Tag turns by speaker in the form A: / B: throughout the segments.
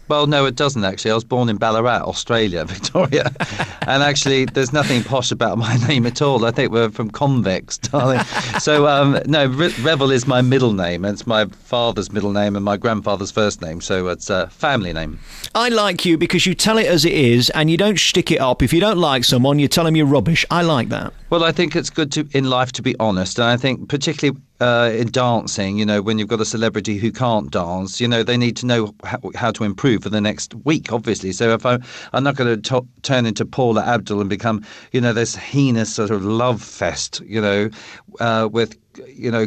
A: Well, no, it doesn't actually. I was born in Ballarat, Australia, Victoria. And actually, there's nothing posh about my name at all. I think we're from convicts, darling. So, no, Revel is my middle name. It's my father's middle name and my grandfather's first name. So it's a family name.
B: I like you because you tell it as it is and you don't shtick it up. If you don't like someone, you tell them you're rubbish. I like that.
A: Well, I think it's good in life to be honest. And I think particularly in dancing, when you've got a celebrity who can't dance, they need to know how to improve for the next week, obviously. So if I'm not going to turn into Paula Abdul and become, this heinous sort of love fest, with,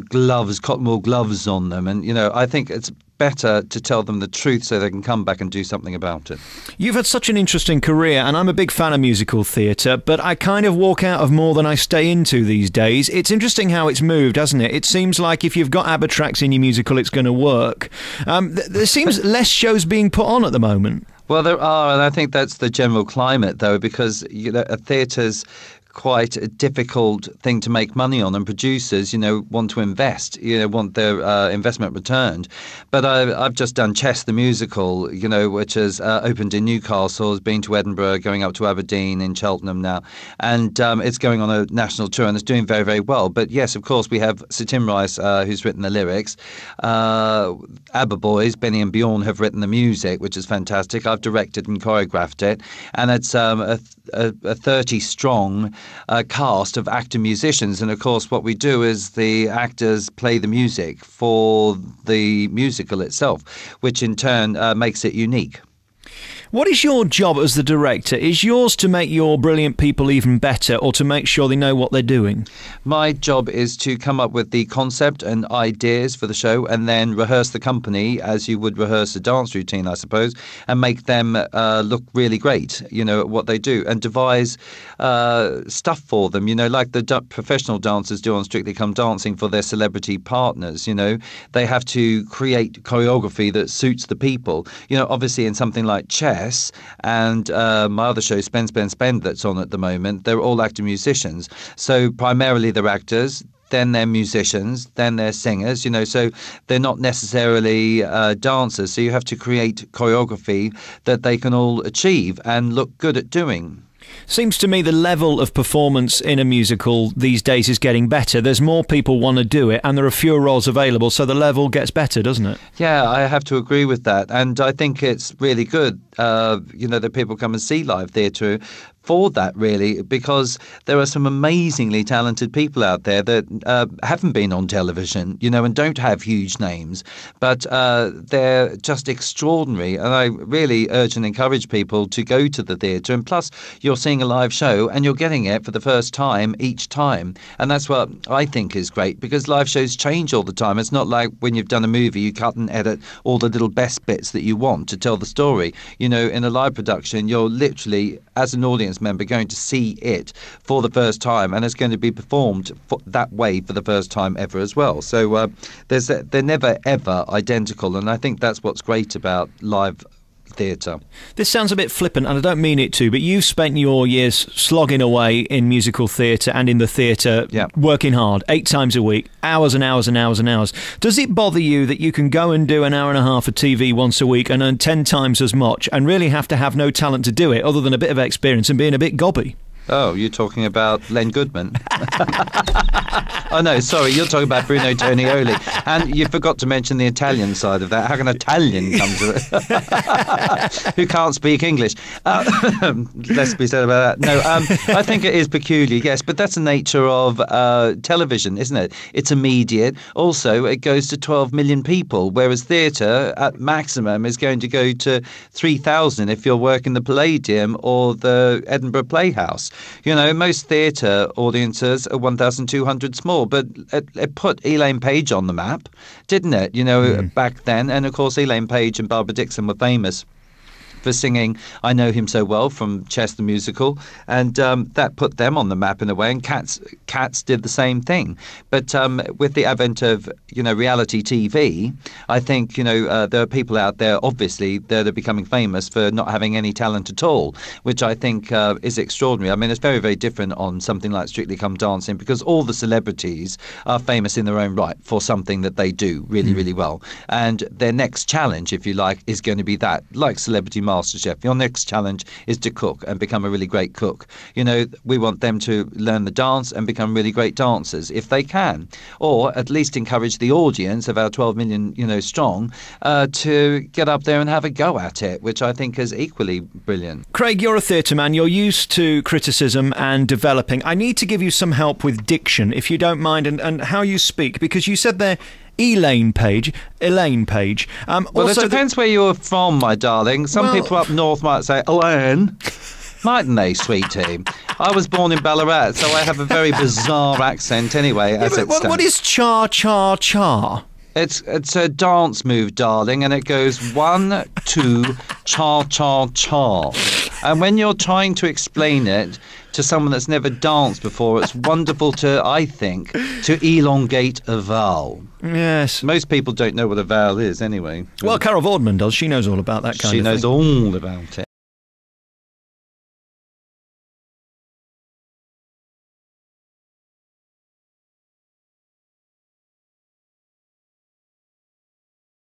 A: gloves, cotton wool gloves on them. And, I think it's better to tell them the truth so they can come back and do something about it.
B: You've had such an interesting career, and I'm a big fan of musical theatre, but I kind of walk out of more than I stay into these days. It's interesting how it's moved, hasn't it? It seems like if you've got ABBA tracks in your musical, it's going to work. There seems less shows being put on at the moment.
A: Well, there are, and I think that's the general climate, though, because a theatre's quite a difficult thing to make money on, and producers, want to invest, want their investment returned. But I've just done Chess the Musical, which has opened in Newcastle, has been to Edinburgh, going up to Aberdeen, in Cheltenham now, and it's going on a national tour and it's doing very, very well. But yes, of course, we have Sir Tim Rice, who's written the lyrics. ABBA boys, Benny and Bjorn, have written the music, which is fantastic. I've directed and choreographed it, and it's a 30-strong cast of actor-musicians. And of course, what we do is the actors play the music for the musical itself, which in turn makes it unique.
B: What is your job as the director? Is yours to make your brilliant people even better, or to make sure they know what they're doing?
A: My job is to come up with the concept and ideas for the show, and then rehearse the company as you would rehearse a dance routine, I suppose, and make them look really great, at what they do, and devise stuff for them, like the professional dancers do on Strictly Come Dancing for their celebrity partners. They have to create choreography that suits the people. Obviously in something like Chess, and my other show, Spend, Spend, Spend, that's on at the moment, they're all actor-musicians. So primarily they're actors, then they're musicians, then they're singers, so they're not necessarily dancers. So you have to create choreography that they can all achieve and look good at doing.
B: Seems to me the level of performance in a musical these days is getting better. There's more people want to do it, and there are fewer roles available, so the level gets better, doesn't it?
A: Yeah, I have to agree with that. And I think it's really good, that people come and see live theatre for that, really, because there are some amazingly talented people out there that haven't been on television, and don't have huge names, but they're just extraordinary. And I really urge and encourage people to go to the theatre. And plus, you're seeing a live show and you're getting it for the first time each time. And that's what I think is great, because live shows change all the time. It's not like when you've done a movie, you cut and edit all the little best bits that you want to tell the story. In a live production, you're literally, as an audience member, going to see it for the first time, and it's going to be performed that way for the first time ever as well. So they're never ever identical, and I think that's what's great about live theatre.
B: This sounds a bit flippant, and I don't mean it to, but you've spent your years slogging away in musical theatre and in the theatre, working hard, 8 times a week, hours and hours and hours and hours. Does it bother you that you can go and do an hour and a half of TV once a week and earn 10 times as much, and really have to have no talent to do it other than a bit of experience and being a bit gobby?
A: Oh, you're talking about Len Goodman. Oh, no, sorry, you're talking about Bruno Tonioli. And you forgot to mention the Italian side of that. How can an Italian come to it? Who can't speak English? Less to be said about that. No, I think it is peculiar, yes, but that's the nature of television, isn't it? It's immediate. Also, it goes to 12 million people, whereas theatre, at maximum, is going to go to 3,000 if you're working the Palladium or the Edinburgh Playhouse. Most theatre audiences are 1,200 small, but it put Elaine Page on the map, didn't it? Back then. And of course, Elaine Page and Barbara Dickson were famous for singing I Know Him So Well from Chess the Musical, and that put them on the map in a way, and Cats did the same thing. But with the advent of, reality TV, I think, there are people out there, obviously, that are becoming famous for not having any talent at all, which I think is extraordinary. I mean, it's very, very different on something like Strictly Come Dancing, because all the celebrities are famous in their own right for something that they do really, really well. And their next challenge, if you like, is going to be that, like Celebrity MasterChef. Your next challenge is to cook and become a really great cook. We want them to learn the dance and become really great dancers if they can, or at least encourage the audience of our 12 million, strong, to get up there and have a go at it, which I think is equally brilliant.
B: Craig, you're a theatre man. You're used to criticism and developing. I need to give you some help with diction, if you don't mind, and how you speak, because you said there Elaine Page.
A: Well,
B: also
A: it depends where you're from, my darling. Some people up north might say Elaine. Mightn't they, sweetie? I was born in Ballarat, so I have a very bizarre accent anyway, as it stands.
B: What is cha-cha-cha?
A: It's a dance move, darling, and it goes 1, 2, cha-cha-cha. And when you're trying to explain it to someone that's never danced before, it's wonderful to, I think, to elongate a vowel.
B: Yes.
A: Most people don't know what a vowel is anyway.
B: Well, Carol Vorderman does. She knows all about that kind of thing.
A: She knows all about it.